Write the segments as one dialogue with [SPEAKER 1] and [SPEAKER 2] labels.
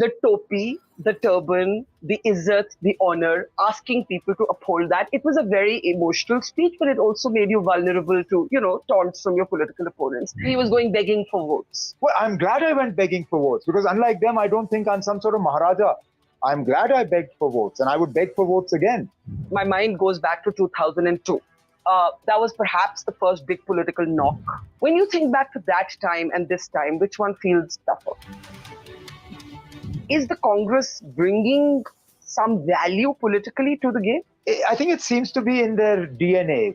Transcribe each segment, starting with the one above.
[SPEAKER 1] the topi, the turban, the izzat, the honor, asking people to uphold that. It was a very emotional speech, but it also made you vulnerable to, taunts from your political opponents. He was going begging for votes.
[SPEAKER 2] Well, I'm glad I went begging for votes, because unlike them, I don't think I'm some sort of Maharaja. I'm glad I begged for votes, and I would beg for votes again.
[SPEAKER 1] My mind goes back to 2002. That was perhaps the first big political knock. When you think back to that time and this time, which one feels tougher? Is the Congress bringing some value politically to the game?
[SPEAKER 2] I think it seems to be in their DNA.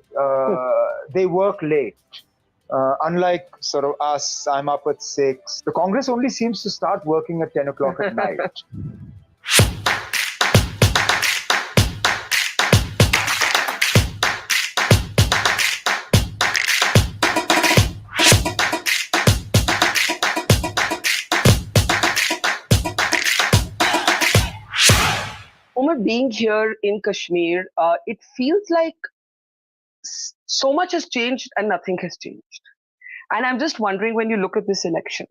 [SPEAKER 2] They work late. Unlike sort of us, I'm up at 6. The Congress only seems to start working at 10 o'clock at night.
[SPEAKER 1] Omar, being here in Kashmir, it feels like so much has changed and nothing has changed. And I'm just wondering, when you look at this election,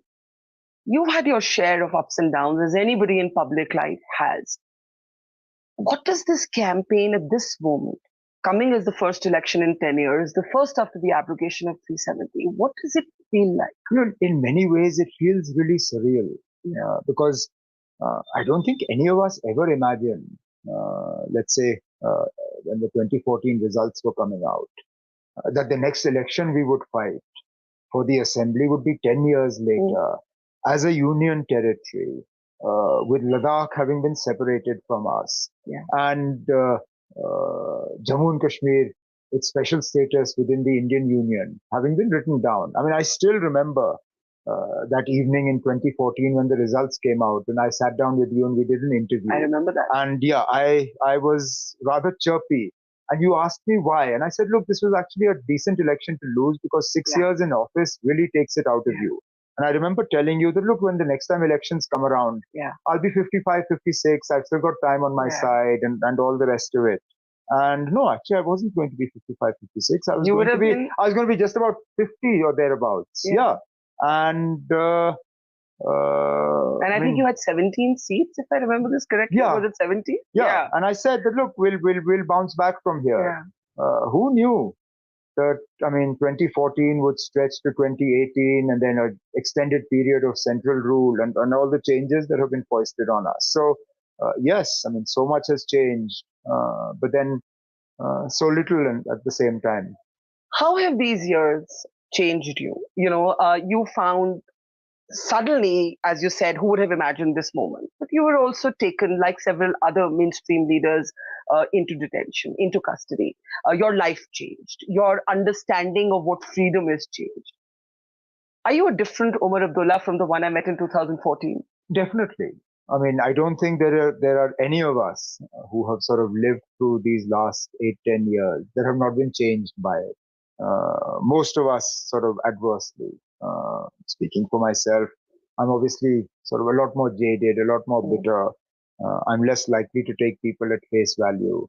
[SPEAKER 1] you've had your share of ups and downs, as anybody in public life has. What does this campaign at this moment, coming as the first election in 10 years, the first after the abrogation of 370, what does it feel like?
[SPEAKER 2] In many ways, it feels really surreal, because I don't think any of us ever imagined, let's say, when the 2014 results were coming out, that the next election we would fight for the assembly would be 10 years later as a union territory, with Ladakh having been separated from us, and Jammu and Kashmir, its special status within the Indian Union, having been written down. I mean, I still remember that evening in 2014 when the results came out, and I sat down with you and we did an interview.
[SPEAKER 1] I remember that.
[SPEAKER 2] And I was rather chirpy. And you asked me why. And I said, look, this was actually a decent election to lose, because 6 years in office really takes it out of you. And I remember telling you that, look, when the next time elections come around, I'll be 55, 56, I've still got time on my side, and all the rest of it. And no, actually, I wasn't going to be 55, 56. I was going to be just about 50 or thereabouts. And
[SPEAKER 1] I think you had 17 seats, if I remember this correctly. Was it 17?
[SPEAKER 2] Yeah. And I said that, look, we'll bounce back from here. Who knew that, 2014 would stretch to 2018, and then an extended period of central rule and all the changes that have been foisted on us. So, yes, so much has changed, but then so little at the same time.
[SPEAKER 1] How have these years changed you? You found suddenly, as you said, who would have imagined this moment? But you were also taken, like several other mainstream leaders, into detention, into custody. Your life changed. Your understanding of what freedom is changed. Are you a different Omar Abdullah from the one I met in 2014?
[SPEAKER 2] Definitely. I don't think there are any of us who have sort of lived through these last 8-10 years that have not been changed by it. Most of us sort of adversely. Speaking for myself, I'm obviously sort of a lot more jaded, a lot more bitter. I'm less likely to take people at face value.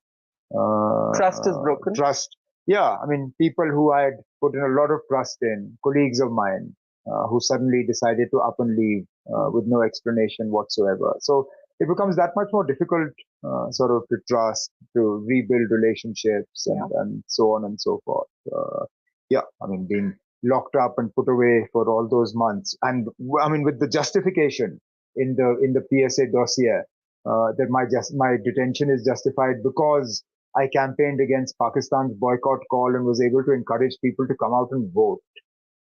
[SPEAKER 1] Trust is broken.
[SPEAKER 2] Trust. Yeah. People who I had put in a lot of trust in, colleagues of mine, who suddenly decided to up and leave with no explanation whatsoever. So it becomes that much more difficult sort of to trust, to rebuild relationships and so on and so forth. Being locked up and put away for all those months, and with the justification in the PSA dossier that my detention is justified because I campaigned against Pakistan's boycott call and was able to encourage people to come out and vote.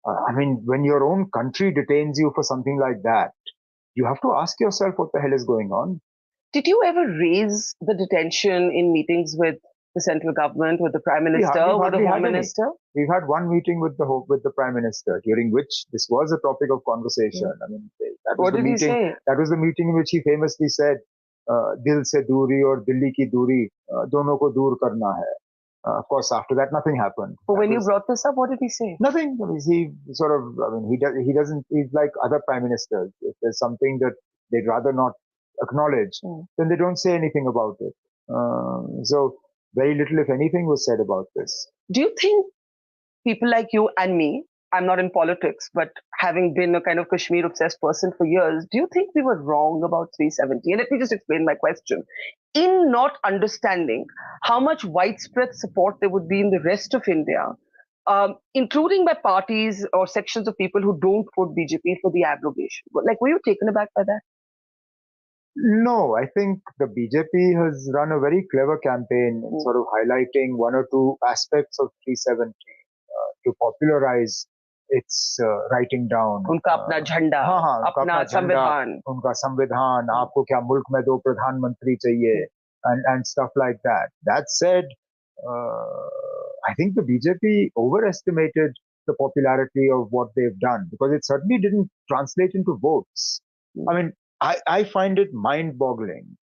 [SPEAKER 2] When your own country detains you for something like that, you have to ask yourself what the hell is going on.
[SPEAKER 1] Did you ever raise the detention in meetings with the central government, with the Prime Minister, with the Home Minister?
[SPEAKER 2] We've had one meeting with the Prime Minister, during which this was a topic of conversation.
[SPEAKER 1] What did he say?
[SPEAKER 2] That was the meeting in which he famously said, "Dil se duri aur Dilli ki duri, dono ko dur karna hai." Of course, after that, nothing happened.
[SPEAKER 1] But when you brought this up, what did he say?
[SPEAKER 2] Nothing. He sort of, he doesn't, he's like other prime ministers. If there's something that they'd rather not acknowledge, then they don't say anything about it. So very little, if anything, was said about this.
[SPEAKER 1] Do you think people like you and me I'm not in politics, but having been a kind of Kashmir obsessed person for years, do you think we were wrong about 370? And let me just explain my question. In not understanding how much widespread support there would be in the rest of India, including by parties or sections of people who don't vote BJP for the abrogation. Like, were you taken aback by that?
[SPEAKER 2] No, I think the BJP has run a very clever campaign in sort of highlighting one or two aspects of 370 to popularize its writing down.
[SPEAKER 1] उनका अपना झंडा, अपना संविधान,
[SPEAKER 2] उनका संविधान, आपको क्या मुल्क में दो प्रधानमंत्री चाहिए, and stuff like that. That said, I think the BJP overestimated the popularity of what they've done because it certainly didn't translate into votes. I mean, I find it mind-boggling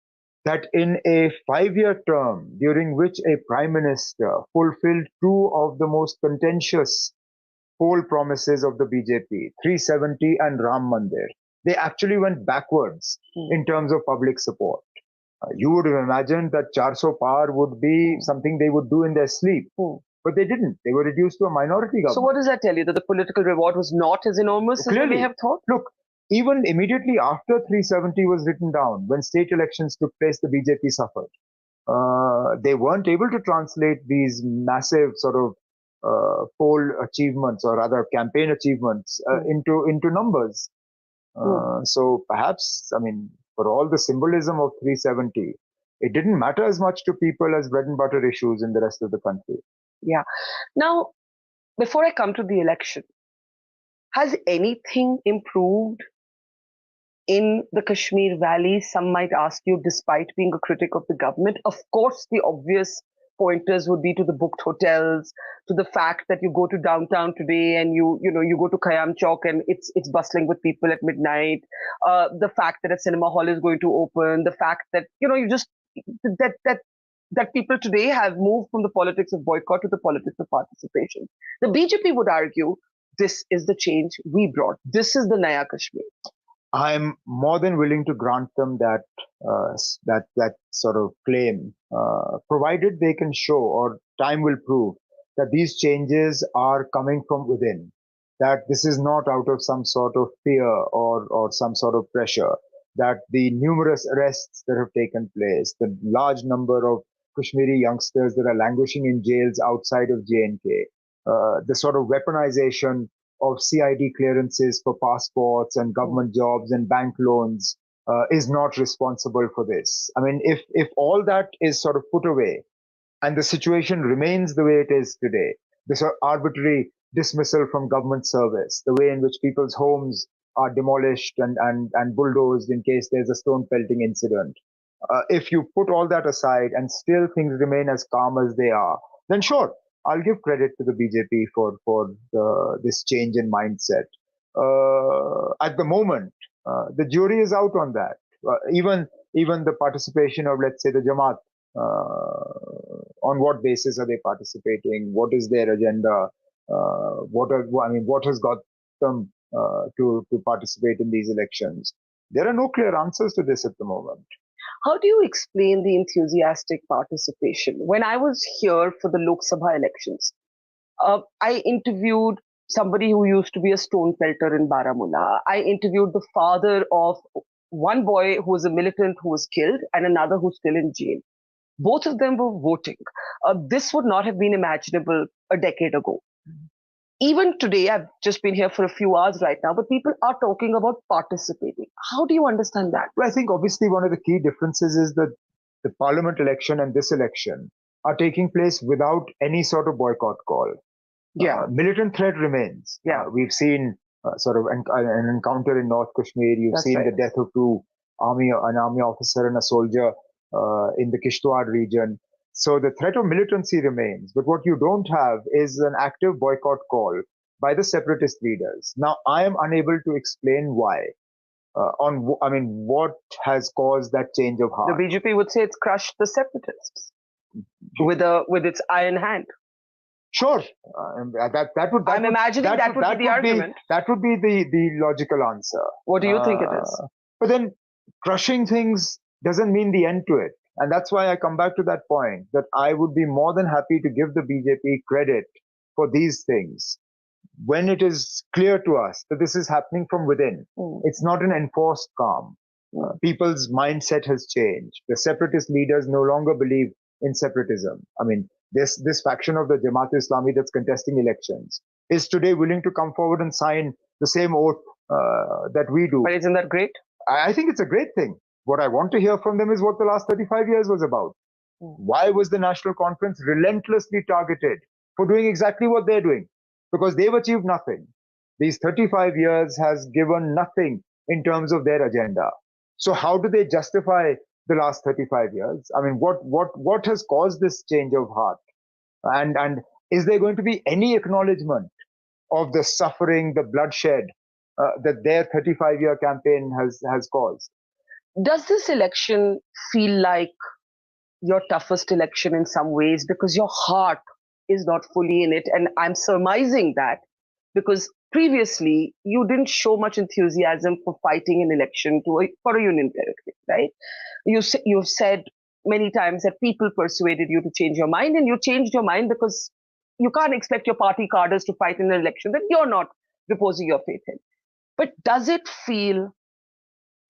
[SPEAKER 2] that in a 5-year term during which a prime minister fulfilled two of the most contentious poll promises of the BJP, 370 and Ram Mandir, they actually went backwards in terms of public support. You would have imagined that 400 par would be something they would do in their sleep. But they didn't. They were reduced to a minority government.
[SPEAKER 1] So what does that tell you? That the political reward was not as enormous as we may have thought?
[SPEAKER 2] Look, even immediately after 370 was written down, when state elections took place, the BJP suffered. They weren't able to translate these massive sort of poll achievements or rather campaign achievements into numbers. So perhaps, I mean, for all the symbolism of 370, it didn't matter as much to people as bread and butter issues in the rest of the country.
[SPEAKER 1] Yeah. Now, before I come to the election, has anything improved in the Kashmir Valley? Some might ask you, despite being a critic of the government. Of course, the obvious pointers would be to the booked hotels, to the fact that you go to downtown today and you go to Khayyam Chowk and it's bustling with people at midnight. The fact that a cinema hall is going to open. The fact that that people today have moved from the politics of boycott to the politics of participation. The BJP would argue this is the change we brought. This is the Naya Kashmir.
[SPEAKER 2] I'm more than willing to grant them that sort of claim, provided they can show, or time will prove, that these changes are coming from within. That this is not out of some sort of fear or some sort of pressure. That the numerous arrests that have taken place, the large number of Kashmiri youngsters that are languishing in jails outside of J&K, the sort of weaponization of CID clearances for passports and government jobs and bank loans is not responsible for this. I mean, if all that is sort of put away and the situation remains the way it is today, this arbitrary dismissal from government service, the way in which people's homes are demolished and bulldozed in case there's a stone pelting incident, if you put all that aside and still things remain as calm as they are, then sure, I'll give credit to the BJP for this change in mindset. At the moment, the jury is out on that. Even the participation of, let's say, the Jamaat, on what basis are they participating? What is their agenda? What has got them to participate in these elections? There are no clear answers to this at the moment.
[SPEAKER 1] How do you explain the enthusiastic participation? When I was here for the Lok Sabha elections, I interviewed somebody who used to be a stone pelter in Baramulla. I interviewed the father of one boy who was a militant who was killed and another who's still in jail. Both of them were voting. This would not have been imaginable a decade ago. Even today, I've just been here for a few hours right now, but people are talking about participating. How do you understand that?
[SPEAKER 2] Well, I think obviously one of the key differences is that the parliament election and this election are taking place without any sort of boycott call.
[SPEAKER 1] Yeah.
[SPEAKER 2] Militant threat remains.
[SPEAKER 1] Yeah.
[SPEAKER 2] We've seen sort of an encounter in North Kashmir. You've seen the death of an army officer and a soldier in the Kishtwar region. So the threat of militancy remains, but what you don't have is an active boycott call by the separatist leaders. Now, I am unable to explain why. What has caused that change of heart?
[SPEAKER 1] The BJP would say it's crushed the separatists with its iron hand.
[SPEAKER 2] Sure,
[SPEAKER 1] I'm imagining that would be the argument.
[SPEAKER 2] That would be the logical answer.
[SPEAKER 1] What do you think it is?
[SPEAKER 2] But then, crushing things doesn't mean the end to it. And that's why I come back to that point, that I would be more than happy to give the BJP credit for these things. when it is clear to us that this is happening from within. It's not an enforced calm. People's mindset has changed. The separatist leaders no longer believe in separatism. I mean, this faction of the Jamaat-e-Islami that's contesting elections is today willing to come forward and sign the same oath that we do.
[SPEAKER 1] But isn't that great?
[SPEAKER 2] I think it's a great thing. What I want to hear from them is what the last 35 years was about. Why was the National Conference relentlessly targeted for doing exactly what they're doing? Because they've achieved nothing. These 35 years has given nothing in terms of their agenda. So how do they justify the last 35 years? I mean, what has caused this change of heart? And is there going to be any acknowledgement of the suffering, the bloodshed that their 35-year campaign has caused?
[SPEAKER 1] Does this election feel like your toughest election in some ways because your heart is not fully in it? And I'm surmising that because previously you didn't show much enthusiasm for fighting an election for a union territory, right? You've said many times that people persuaded you to change your mind, and you changed your mind because you can't expect your party cadres to fight in an election that you're not reposing your faith in. But does it feel,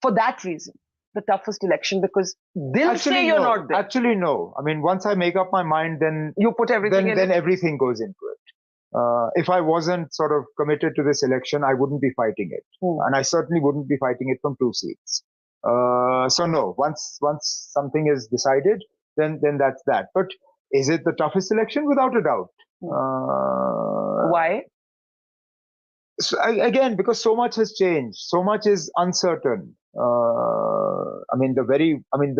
[SPEAKER 1] for that reason, the toughest election because they'll say you're not there?
[SPEAKER 2] Actually, no. I mean, once I make up my mind, then
[SPEAKER 1] you put everything
[SPEAKER 2] then everything goes into it. If I wasn't sort of committed to this election, I wouldn't be fighting it, and I certainly wouldn't be fighting it from 2 seats. So no, once something is decided, then that's that. But is it the toughest election? Without a doubt.
[SPEAKER 1] Why?
[SPEAKER 2] So, again, because so much has changed, so much is uncertain. The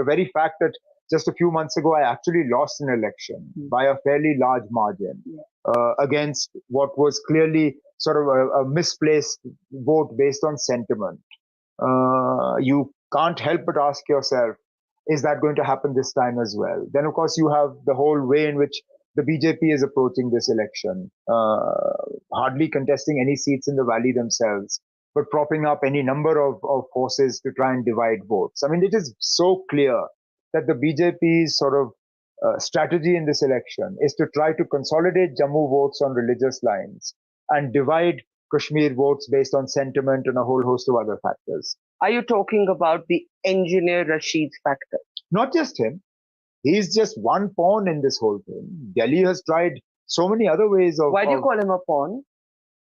[SPEAKER 2] very fact that just a few months ago I actually lost an election by a fairly large margin against what was clearly sort of a misplaced vote based on sentiment. You can't help but ask yourself, is that going to happen this time as well? Then, of course, you have the whole way in which the BJP is approaching this election, hardly contesting any seats in the valley themselves, but propping up any number of forces to try and divide votes. I mean, it is so clear that the BJP's sort of strategy in this election is to try to consolidate Jammu votes on religious lines and divide Kashmir votes based on sentiment and a whole host of other factors.
[SPEAKER 1] Are you talking about the Engineer Rashid factor?
[SPEAKER 2] Not just him. He's just one pawn in this whole thing. Delhi has tried so many other ways of...
[SPEAKER 1] Why do you call him a pawn?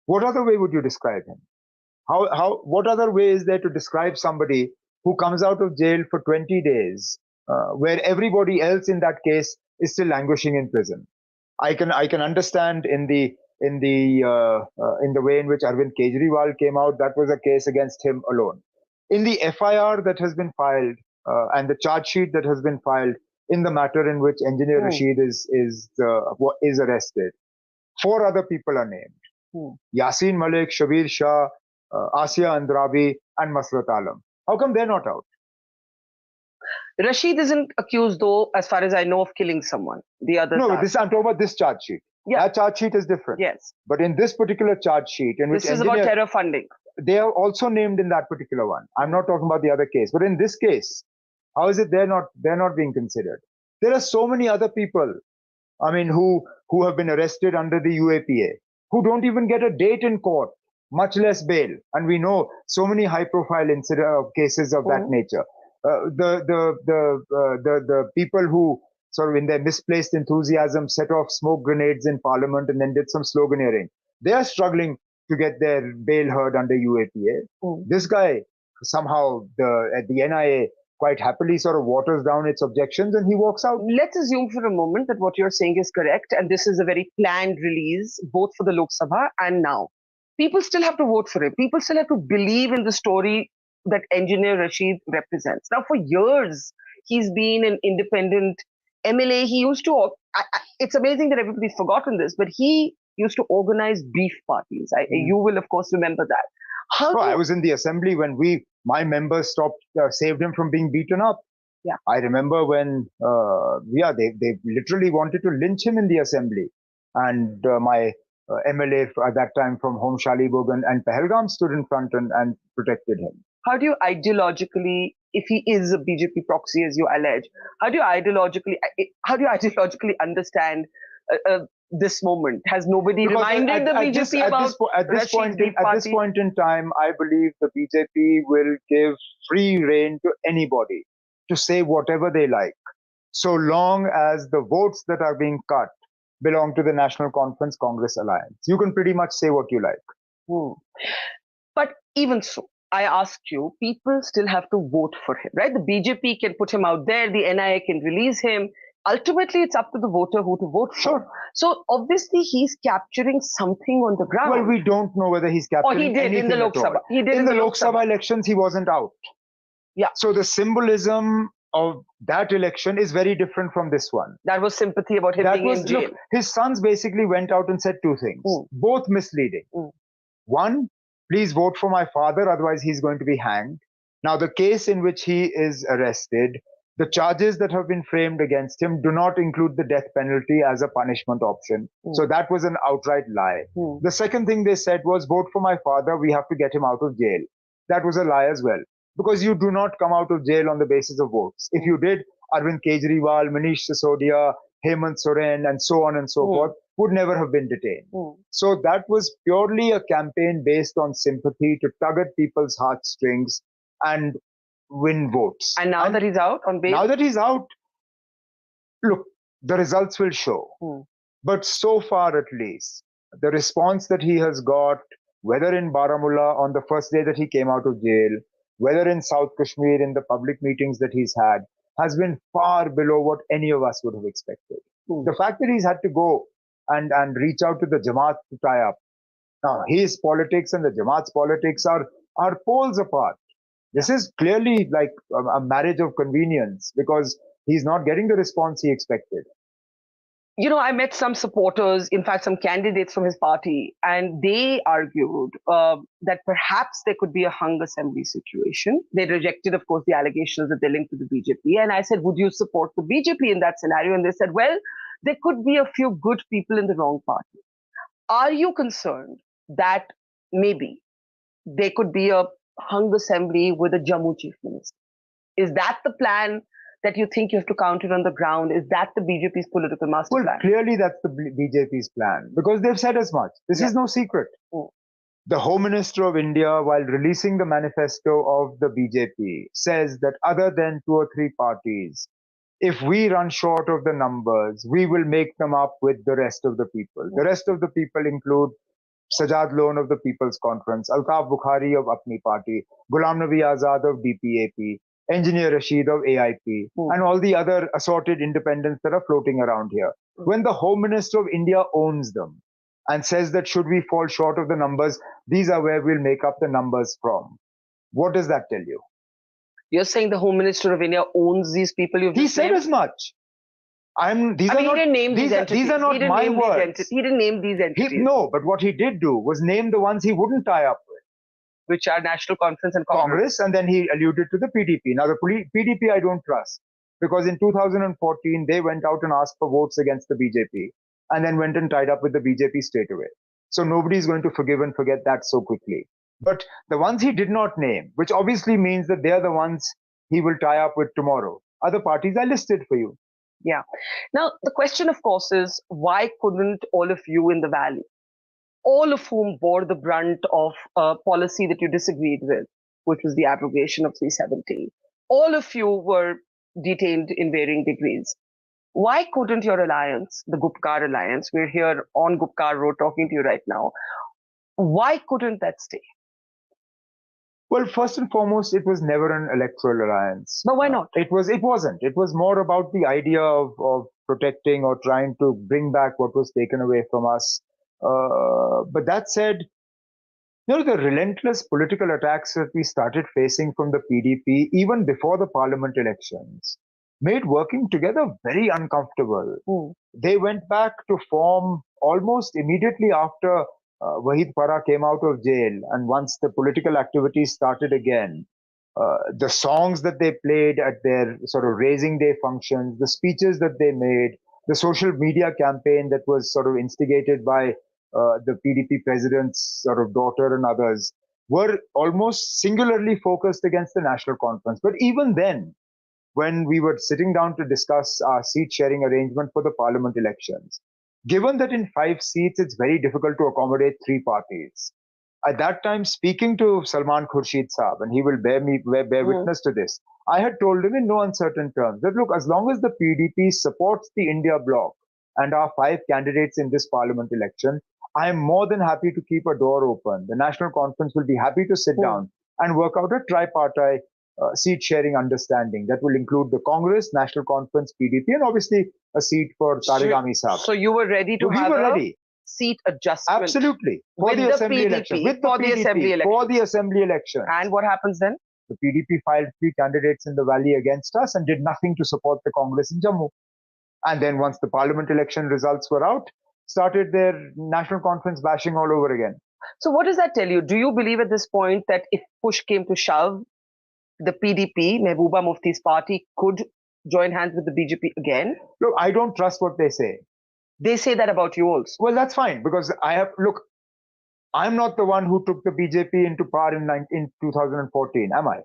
[SPEAKER 2] What other way would you describe him? What other way is there to describe somebody who comes out of jail for 20 days, where everybody else in that case is still languishing in prison? I can understand in the way in which Arvind Kejriwal came out, that was a case against him alone. In the FIR that has been filed and the charge sheet that has been filed in the matter in which Engineer Rashid is arrested, 4 other people are named: Yasin Malik, Shabir Shah, Asiya Andrabi, and Masrat Alam. How come they're not out?
[SPEAKER 1] Rashid isn't accused, though, as far as I know, of killing someone. The other
[SPEAKER 2] I'm talking about this charge sheet.
[SPEAKER 1] Yeah.
[SPEAKER 2] That charge sheet is different.
[SPEAKER 1] Yes.
[SPEAKER 2] But in this particular charge sheet, in which
[SPEAKER 1] this is about terror funding,
[SPEAKER 2] they are also named in that particular one. I'm not talking about the other case, but in this case, how is it they're not being considered? There are so many other people, I mean, who have been arrested under the UAPA, who don't even get a date in court, much less bail. And we know so many high-profile cases of that nature. The people who sort of in their misplaced enthusiasm set off smoke grenades in Parliament and then did some sloganeering, they are struggling to get their bail heard under UAPA. This guy, somehow the NIA quite happily sort of waters down its objections and he walks out.
[SPEAKER 1] Let's assume for a moment that what you're saying is correct and this is a very planned release, both for the Lok Sabha and now. People still have to vote for him. People still have to believe in the story that Engineer Rashid represents. Now, for years, he's been an independent MLA. He used to, it's amazing that everybody's forgotten this, but he used to organize beef parties. You will, of course, remember that.
[SPEAKER 2] I was in the assembly when my members saved him from being beaten up.
[SPEAKER 1] Yeah.
[SPEAKER 2] I remember when, they literally wanted to lynch him in the assembly. And my MLA at that time from Home Shalibug and Pahalgam stood in front and protected him.
[SPEAKER 1] How do you ideologically, if he is a BJP proxy as you allege, how do you ideologically understand this moment? Has nobody
[SPEAKER 2] Because
[SPEAKER 1] reminded the BJP about Rashid's Deep
[SPEAKER 2] at
[SPEAKER 1] Party?
[SPEAKER 2] this point in time, I believe the BJP will give free rein to anybody to say whatever they like, so long as the votes that are being cut belong to the National Conference Congress Alliance. You can pretty much say what you like.
[SPEAKER 1] But even so, I asked you, people still have to vote for him, right? The BJP can put him out there, the NIA can release him. Ultimately, it's up to the voter who to vote for.
[SPEAKER 2] Sure.
[SPEAKER 1] So obviously, he's capturing something on the ground.
[SPEAKER 2] Well, we don't know whether he's capturing
[SPEAKER 1] he did
[SPEAKER 2] anything
[SPEAKER 1] in the Lok
[SPEAKER 2] at all.
[SPEAKER 1] Sabha. He did
[SPEAKER 2] in the Lok Sabha elections, he wasn't out.
[SPEAKER 1] Yeah.
[SPEAKER 2] So the symbolism of that election is very different from this one.
[SPEAKER 1] That was sympathy about him being in jail.
[SPEAKER 2] Look, his sons basically went out and said two things, both misleading. One, please vote for my father, otherwise he's going to be hanged. Now, the case in which he is arrested, the charges that have been framed against him do not include the death penalty as a punishment option. So that was an outright lie. The second thing they said was, vote for my father, we have to get him out of jail. That was a lie as well, because you do not come out of jail on the basis of votes. If you did, Arvind Kejriwal, Manish Sisodia, Hemant Soren, and so on and so forth, would never have been detained. So that was purely a campaign based on sympathy to tug at people's heartstrings and win votes.
[SPEAKER 1] And now that he's out on bail?
[SPEAKER 2] Now that he's out, look, the results will show. But so far at least, the response that he has got, whether in Baramulla on the first day that he came out of jail, whether in South Kashmir in the public meetings that he's had, has been far below what any of us would have expected. The fact that he's had to go and reach out to the Jamaat to tie up. Now, his politics and the Jamaat's politics are poles apart. This is clearly like a marriage of convenience, because he's not getting the response he expected.
[SPEAKER 1] You know, I met some supporters, in fact, some candidates from his party, and they argued that perhaps there could be a hung assembly situation. They rejected, of course, the allegations that they're linked to the BJP. And I said, would you support the BJP in that scenario? And they said, well, there could be a few good people in the wrong party. Are you concerned that maybe there could be a hung assembly with a Jammu chief minister? Is that the plan that you think you have to counter on the ground? Is that the BJP's political master plan?
[SPEAKER 2] Well, clearly that's the BJP's plan, because they've said as much. This is no secret. The Home Minister of India, while releasing the manifesto of the BJP, says that other than 2 or 3 parties, if we run short of the numbers, we will make them up with the rest of the people. The rest of the people include Sajad Lone of the People's Conference, Altaf Bukhari of Apni Party, Ghulam Nabi Azad of DPAP, Engineer Rashid of AIP, and all the other assorted independents that are floating around here. When the Home Minister of India owns them and says that should we fall short of the numbers, these are where we'll make up the numbers from. What does that tell you?
[SPEAKER 1] You're saying the Home Minister of India owns these people?
[SPEAKER 2] He said as much.
[SPEAKER 1] He didn't name these entities.
[SPEAKER 2] These are not my words.
[SPEAKER 1] He didn't name these entities.
[SPEAKER 2] No, but what he did do was name the ones he wouldn't tie up with,
[SPEAKER 1] which are National Conference and Congress.
[SPEAKER 2] And then he alluded to the PDP. Now, the PDP I don't trust, because in 2014, they went out and asked for votes against the BJP and then went and tied up with the BJP straight away. So nobody's going to forgive and forget that so quickly. But the ones he did not name, which obviously means that they're the ones he will tie up with tomorrow, other parties are listed for you.
[SPEAKER 1] Yeah. Now, the question, of course, is why couldn't all of you in the valley, all of whom bore the brunt of a policy that you disagreed with, which was the abrogation of 370, all of you were detained in varying degrees. Why couldn't your alliance, the Gupkar alliance, we're here on Gupkar Road talking to you right now, why couldn't that stay?
[SPEAKER 2] Well, first and foremost, it was never an electoral alliance.
[SPEAKER 1] But why not?
[SPEAKER 2] It wasn't. It was more about the idea of protecting or trying to bring back what was taken away from us. But that said, the relentless political attacks that we started facing from the PDP, even before the parliament elections, made working together very uncomfortable. They went back to form almost immediately after Wahid Para came out of jail, and once the political activities started again, the songs that they played at their sort of raising day functions, the speeches that they made, the social media campaign that was sort of instigated by the PDP president's sort of daughter and others, were almost singularly focused against the National Conference. But even then, when we were sitting down to discuss our seat sharing arrangement for the parliament elections, given that in 5 seats it's very difficult to accommodate 3 parties. At that time, speaking to Salman Khurshid Saab, and he will bear witness to this, I had told him in no uncertain terms that look, as long as the PDP supports the India bloc and our 5 candidates in this parliament election, I am more than happy to keep a door open. The National Conference will be happy to sit down and work out a tripartite seat sharing understanding that will include the Congress, National Conference, PDP, and obviously a seat for Taregami Saab.
[SPEAKER 1] So you were ready to have a seat adjustment?
[SPEAKER 2] Absolutely. For the assembly election. With the PDP. For the assembly election.
[SPEAKER 1] And what happens then?
[SPEAKER 2] The PDP filed 3 candidates in the valley against us and did nothing to support the Congress in Jammu. And then once the parliament election results were out, started their national conference bashing all over again.
[SPEAKER 1] So what does that tell you? Do you believe at this point that if push came to shove, the PDP, Mehbooba Mufti's party, could join hands with the BJP again?
[SPEAKER 2] Look, I don't trust what they say.
[SPEAKER 1] They say that about you also.
[SPEAKER 2] Well, that's fine, because I'm not the one who took the BJP into power in 2014, am I?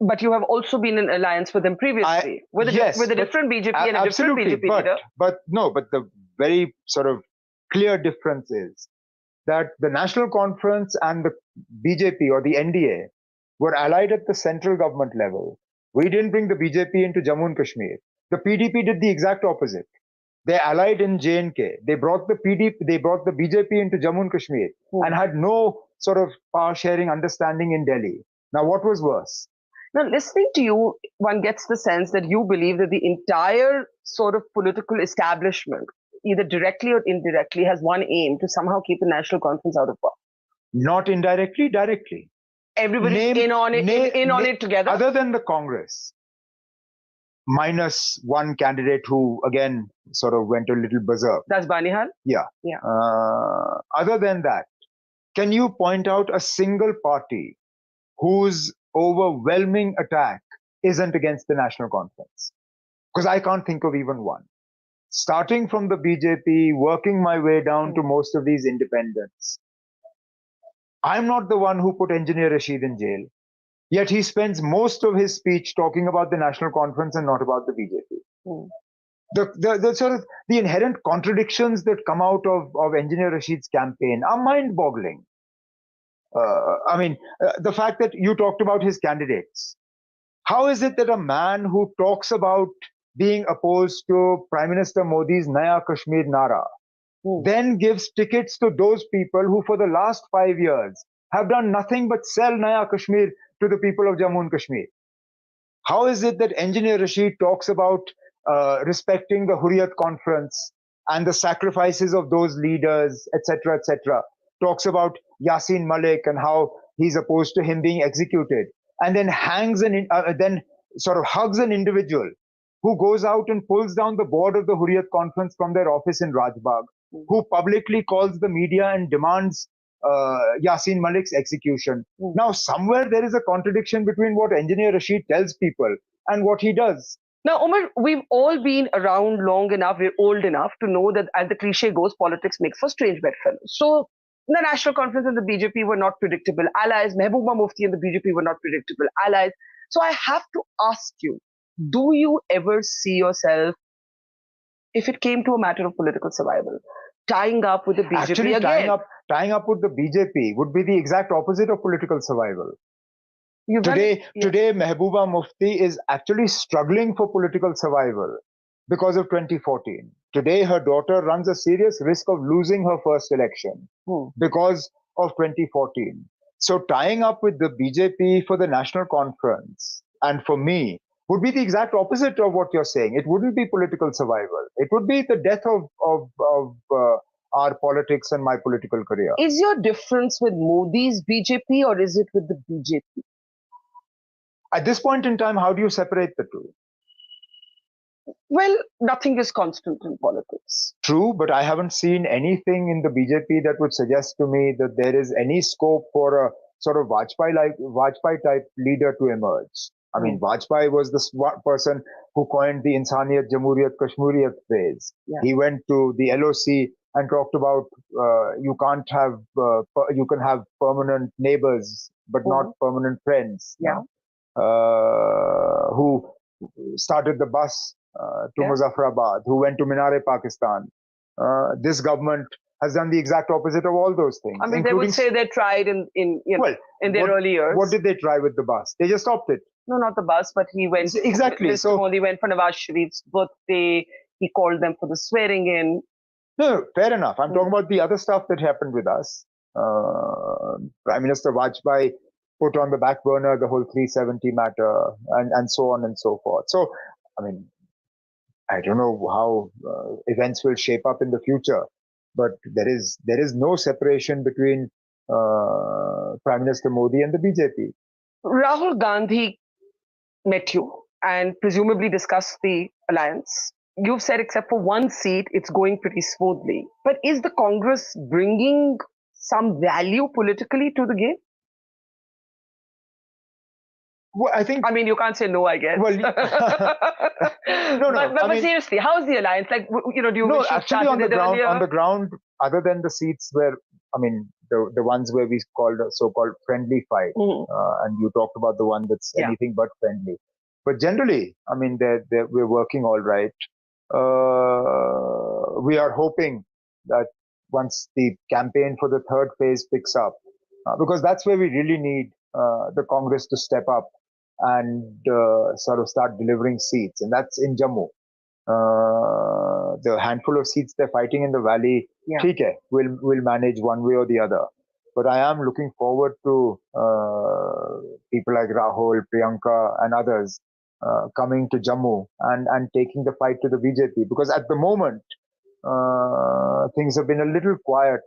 [SPEAKER 1] But you have also been in alliance with them previously, with a different BJP and a different BJP leader.
[SPEAKER 2] But the very sort of clear difference is that the National Conference and the BJP or the NDA were allied at the central government level. We didn't bring the BJP into Jammu and Kashmir. The PDP did the exact opposite. They allied in J&K. They brought the BJP into Jammu and Kashmir and had no sort of power sharing understanding in Delhi. Now, what was worse?
[SPEAKER 1] Now, listening to you, one gets the sense that you believe that the entire sort of political establishment, either directly or indirectly, has one aim to somehow keep the National Conference out of power.
[SPEAKER 2] Not indirectly, directly.
[SPEAKER 1] Everybody's in on it together?
[SPEAKER 2] Other than the Congress, minus one candidate who, again, sort of went a little berserk.
[SPEAKER 1] That's Banihal?
[SPEAKER 2] Yeah. Other than that, can you point out a single party whose overwhelming attack isn't against the National Conference? Because I can't think of even one. Starting from the BJP, working my way down to most of these independents. I'm not the one who put Engineer Rashid in jail. Yet he spends most of his speech talking about the National Conference and not about the BJP. The sort of the inherent contradictions that come out of Engineer Rashid's campaign are mind-boggling. The fact that you talked about his candidates. How is it that a man who talks about being opposed to Prime Minister Modi's Naya Kashmir Nara then gives tickets to those people who for the last 5 years have done nothing but sell Naya Kashmir to the people of Jammu and Kashmir? How is it that Engineer Rashid talks about respecting the Hurriyat Conference and the sacrifices of those leaders, etc., talks about Yasin Malik and how he's opposed to him being executed, and then then sort of hugs an individual who goes out and pulls down the board of the Hurriyat Conference from their office in Rajbagh, who publicly calls the media and demands Yasin Malik's execution. Now, somewhere there is a contradiction between what Engineer Rashid tells people and what he does.
[SPEAKER 1] Now, Omar, we've all been around long enough, we're old enough to know that, as the cliche goes, politics makes for strange bedfellows. So, the National Conference and the BJP were not predictable allies. Mehbooba Mufti and the BJP were not predictable allies. So, I have to ask you, do you ever see yourself, if it came to a matter of political survival, tying up with the BJP
[SPEAKER 2] Actually,
[SPEAKER 1] again?
[SPEAKER 2] Tying up with the BJP would be the exact opposite of political survival. Today, Mehbooba Mufti is actually struggling for political survival because of 2014. Today, her daughter runs a serious risk of losing her first election because of 2014. So tying up with the BJP for the National Conference, and for me, would be the exact opposite of what you're saying. It wouldn't be political survival. It would be the death of our politics and my political career.
[SPEAKER 1] Is your difference with Modi's BJP or is it with the BJP?
[SPEAKER 2] At this point in time, how do you separate the two?
[SPEAKER 1] Well, nothing is constant in politics.
[SPEAKER 2] True, but I haven't seen anything in the BJP that would suggest to me that there is any scope for a sort of Vajpayee-type leader to emerge. I mean, Vajpayee was the person who coined the Insaniyat, Jamhuriyat, Kashmiriyat phrase. Yeah. He went to the LOC and talked about you can have permanent neighbors, but not permanent friends.
[SPEAKER 1] Yeah.
[SPEAKER 2] Who started the bus to Muzaffarabad, who went to Minar-e-Pakistan, This government has done the exact opposite of all those things.
[SPEAKER 1] I mean, they would say they tried in their early years.
[SPEAKER 2] What did they try with the bus? They just stopped it.
[SPEAKER 1] No, not the bus, but he went.
[SPEAKER 2] Exactly.
[SPEAKER 1] Mr. Modi went for Nawaz Sharif's birthday. He called them for the swearing in.
[SPEAKER 2] No, fair enough. I'm talking about the other stuff that happened with us. Prime Minister Vajpayee put on the back burner the whole 370 matter and so on and so forth. So, I mean, I don't know how events will shape up in the future, but there is no separation between Prime Minister Modi and the BJP.
[SPEAKER 1] Rahul Gandhi met you and presumably discussed the alliance. You've said except for one seat, it's going pretty smoothly. But is the Congress bringing some value politically to the game?
[SPEAKER 2] Well, I mean,
[SPEAKER 1] you can't say no, I guess.
[SPEAKER 2] Well,
[SPEAKER 1] but seriously, how's the alliance? Like, do you
[SPEAKER 2] actually on the ground, other than the seats where, I mean, the ones where we called a so-called friendly fight, and you talked about the one that's anything but friendly. But generally, I mean, we're working all right. We are hoping that once the campaign for the third phase picks up, because that's where we really need the Congress to step up and sort of start delivering seats, and that's in Jammu. The handful of seats they're fighting in the valley, we'll manage one way or the other. But I am looking forward to people like Rahul, Priyanka, and others coming to Jammu and taking the fight to the BJP, because at the moment things have been a little quiet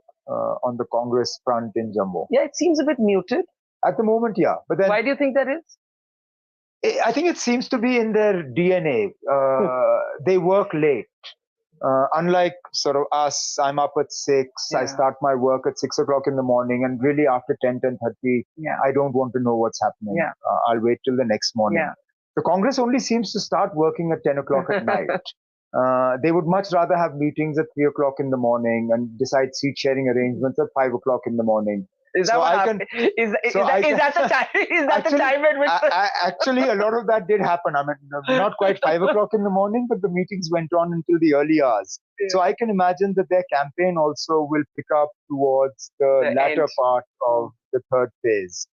[SPEAKER 2] on the Congress front in Jammu.
[SPEAKER 1] Yeah, it seems a bit muted.
[SPEAKER 2] At the moment, yeah. But then,
[SPEAKER 1] why do you think that is?
[SPEAKER 2] I think it seems to be in their DNA. They work late. Unlike sort of us, I'm up at 6, I start my work at 6 o'clock in the morning, and really after 10:30, I don't want to know what's happening. I'll wait till the next morning. The Congress only seems to start working at 10 o'clock at night. They would much rather have meetings at 3 o'clock in the morning and decide seat sharing arrangements at 5 o'clock in the morning.
[SPEAKER 1] Is that what happened? Is that the time? Is that the time at which?
[SPEAKER 2] Actually, a lot of that did happen. I mean, not quite 5 o'clock in the morning, but the meetings went on until the early hours. So I can imagine that their campaign also will pick up towards the latter part of the third phase.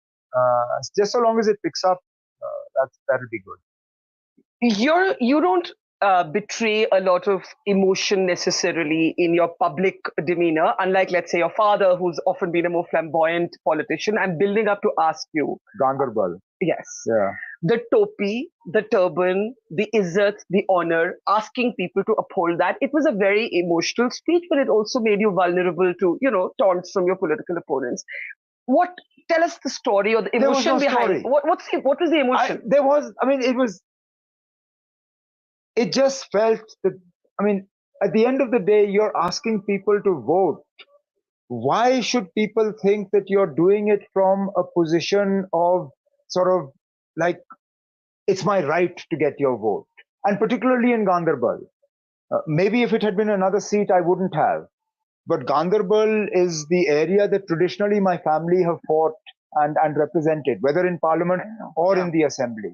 [SPEAKER 2] Just so long as it picks up, that'll be good.
[SPEAKER 1] You don't betray a lot of emotion necessarily in your public demeanor, unlike, let's say, your father, who's often been a more flamboyant politician. I'm building up to ask you.
[SPEAKER 2] Ganderbal.
[SPEAKER 1] Yes.
[SPEAKER 2] Yeah.
[SPEAKER 1] The topi, the turban, the izzat, the honor, asking people to uphold that. It was a very emotional speech, but it also made you vulnerable to, taunts from your political opponents. Tell us the story or the emotion behind it. What was the emotion?
[SPEAKER 2] It just felt that, I mean, at the end of the day, you're asking people to vote. Why should people think that you're doing it from a position of sort of like, it's my right to get your vote? And particularly in Ganderbal. Maybe if it had been another seat, I wouldn't have. But Ganderbal is the area that traditionally my family have fought and represented, whether in parliament or in the assembly.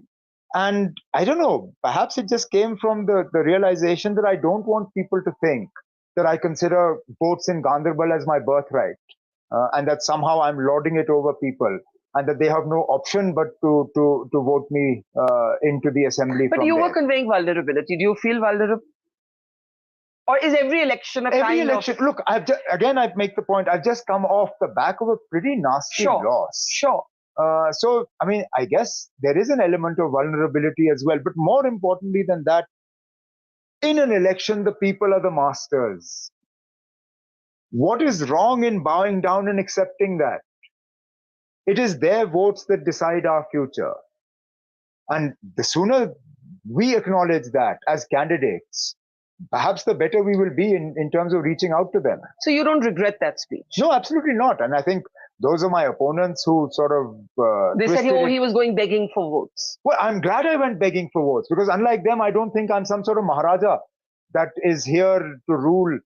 [SPEAKER 2] And I don't know, perhaps it just came from the realization that I don't want people to think that I consider votes in Ganderbal as my birthright, and that somehow I'm lording it over people, and that they have no option but to vote me into the assembly.
[SPEAKER 1] But you were conveying vulnerability. Do you feel vulnerable? Or is every election a kind of...
[SPEAKER 2] Look, I make the point, I've just come off the back of a pretty nasty loss.
[SPEAKER 1] Sure.
[SPEAKER 2] So, I mean, I guess there is an element of vulnerability as well. But more importantly than that, in an election, the people are the masters. What is wrong in bowing down and accepting that? It is their votes that decide our future. And the sooner we acknowledge that as candidates, perhaps the better we will be in terms of reaching out to them.
[SPEAKER 1] So you don't regret that speech?
[SPEAKER 2] No, absolutely not. And I think those are my opponents who sort of...
[SPEAKER 1] they said he was going begging for votes.
[SPEAKER 2] Well, I'm glad I went begging for votes, because unlike them, I don't think I'm some sort of Maharaja that is here to rule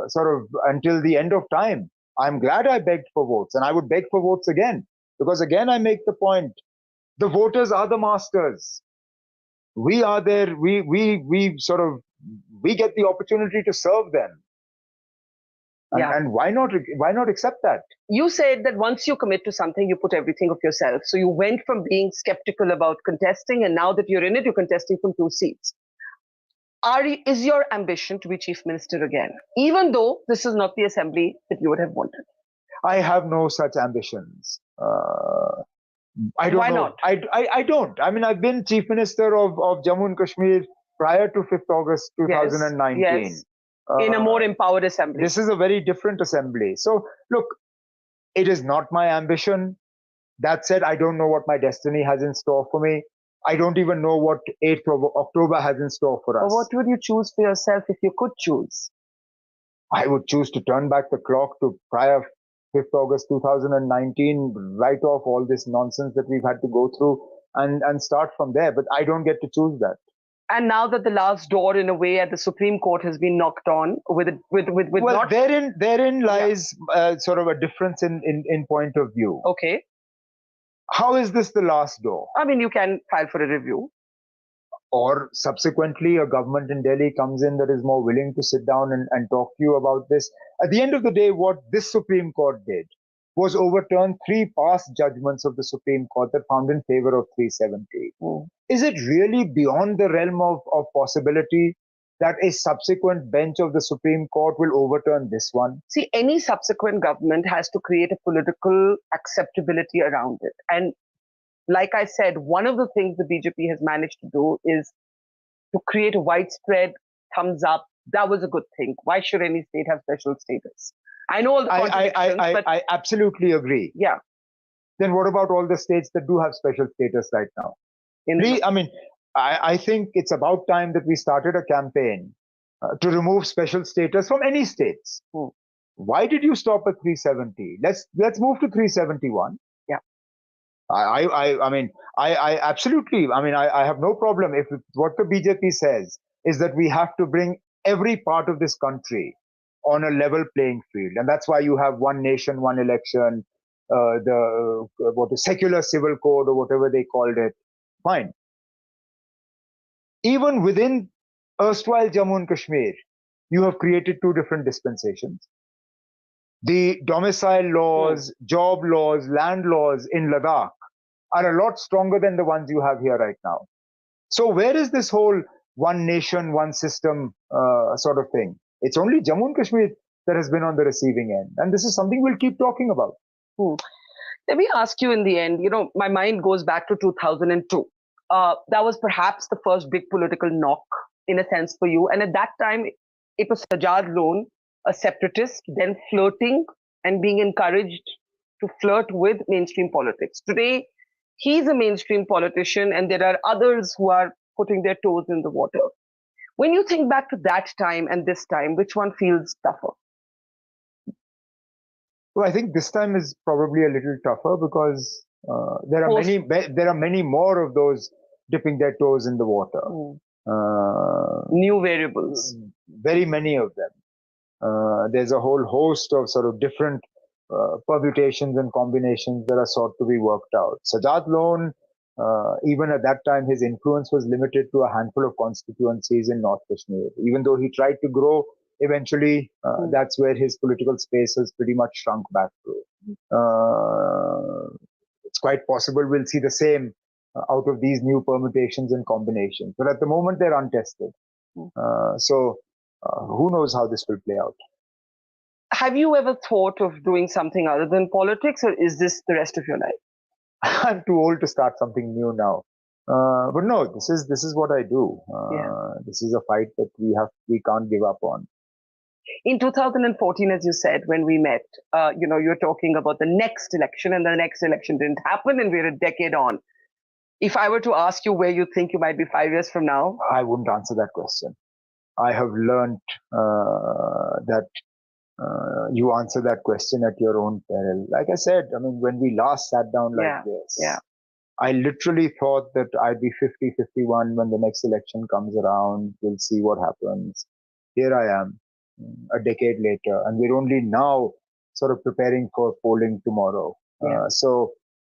[SPEAKER 2] sort of until the end of time. I'm glad I begged for votes, and I would beg for votes again, because again, I make the point, the voters are the masters. We are there, we get the opportunity to serve them. And why not accept that?
[SPEAKER 1] You said that once you commit to something, you put everything of yourself. So you went from being skeptical about contesting, and now that you're in it, you're contesting from 2 seats. Is your ambition to be chief minister again, even though this is not the assembly that you would have wanted?
[SPEAKER 2] I have no such ambitions. I don't
[SPEAKER 1] Why
[SPEAKER 2] know.
[SPEAKER 1] not?
[SPEAKER 2] I don't. I mean, I've been chief minister of Jammu and Kashmir prior to 5th August 2019.
[SPEAKER 1] Yes. In a more empowered assembly.
[SPEAKER 2] This is a very different assembly. So, look, it is not my ambition. That said, I don't know what my destiny has in store for me. I don't even know what 8th of October has in store for us.
[SPEAKER 1] But what would you choose for yourself if you could choose?
[SPEAKER 2] I would choose to turn back the clock to prior 5th August 2019, write off all this nonsense that we've had to go through and start from there. But I don't get to choose that.
[SPEAKER 1] And now that the last door, in a way, at the Supreme Court has been knocked on, with
[SPEAKER 2] well,
[SPEAKER 1] not...
[SPEAKER 2] therein lies sort of a difference in point of view.
[SPEAKER 1] Okay.
[SPEAKER 2] How is this the last door?
[SPEAKER 1] I mean, you can file for a review.
[SPEAKER 2] Or subsequently, a government in Delhi comes in that is more willing to sit down and talk to you about this. At the end of the day, what this Supreme Court did was overturn 3 past judgments of the Supreme Court that found in favor of 370. Is it really beyond the realm of possibility that a subsequent bench of the Supreme Court will overturn this one?
[SPEAKER 1] See, any subsequent government has to create a political acceptability around it. And like I said, one of the things the BJP has managed to do is to create a widespread thumbs up. That was a good thing. Why should any state have special status? I know all the contradictions, but
[SPEAKER 2] I absolutely agree.
[SPEAKER 1] Yeah.
[SPEAKER 2] Then what about all the states that do have special status right now? I think it's about time that we started a campaign to remove special status from any states. Why did you stop at 370? Let's move to 371. I absolutely, I have no problem if what the BJP says is that we have to bring every part of this country on a level playing field. And that's why you have one nation, one election, the secular civil code or whatever they called it. Fine. Even within erstwhile Jammu and Kashmir, you have created 2 different dispensations. The domicile laws, job laws, land laws in Ladakh are a lot stronger than the ones you have here right now. So where is this whole one nation, one system sort of thing? It's only Jammu and Kashmir that has been on the receiving end. And this is something we'll keep talking about.
[SPEAKER 1] Let me ask you in the end, my mind goes back to 2002. That was perhaps the first big political knock, in a sense, for you. And at that time, it was Sajjad Lone, a separatist, then flirting and being encouraged to flirt with mainstream politics. Today, he's a mainstream politician, and there are others who are putting their toes in the water. When you think back to that time and this time, which one feels tougher?
[SPEAKER 2] Well, I think this time is probably a little tougher because there are many more of those dipping their toes in the water.
[SPEAKER 1] New variables.
[SPEAKER 2] Very many of them. There's a whole host of sort of different permutations and combinations that are sought to be worked out. Sajjad Lone, even at that time, his influence was limited to a handful of constituencies in North Kashmir. Even though he tried to grow, eventually that's where his political space has pretty much shrunk back to. It's quite possible we'll see the same out of these new permutations and combinations. But at the moment, they're untested. So who knows how this will play out.
[SPEAKER 1] Have you ever thought of doing something other than politics, or is this the rest of your life?
[SPEAKER 2] I'm too old to start something new now. But no, this is what I do. This is a fight that we can't give up on.
[SPEAKER 1] In 2014, as you said, when we met, you were talking about the next election, and the next election didn't happen, and we're a decade on. If I were to ask you where you think you might be 5 years from now,
[SPEAKER 2] I wouldn't answer that question. I have learned that you answer that question at your own peril. Like I said, when we last sat down like this, I literally thought that I'd be 50, 51 when the next election comes around. We'll see what happens. Here I am, a decade later, and we're only now sort of preparing for polling tomorrow. So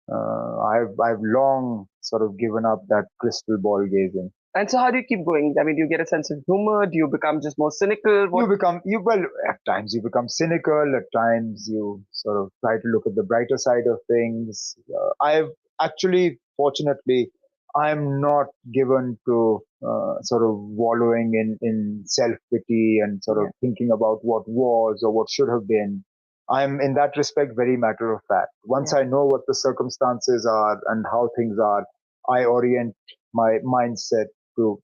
[SPEAKER 2] I've long sort of given up that crystal ball gazing.
[SPEAKER 1] And so how do you keep going? I mean, do you get a sense of humor? Do you become just more cynical?
[SPEAKER 2] Well, at times you become cynical, at times you sort of try to look at the brighter side of things. I've actually, fortunately, I'm not given to sort of wallowing in self-pity and sort of thinking about what was or what should have been. I'm in that respect very matter of fact. Once I know what the circumstances are and how things are, I orient my mindset to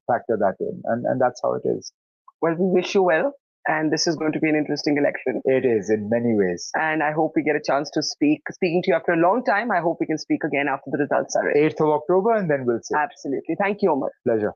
[SPEAKER 2] factor that in, and that's how it is.
[SPEAKER 1] Well, we wish you well, and this is going to be an interesting election.
[SPEAKER 2] It is in many ways.
[SPEAKER 1] And I hope we get a chance to speaking to you after a long time. I hope we can speak again after the results are in.
[SPEAKER 2] 8th of October, and then we'll see.
[SPEAKER 1] Absolutely. Thank you, Omar.
[SPEAKER 2] Pleasure.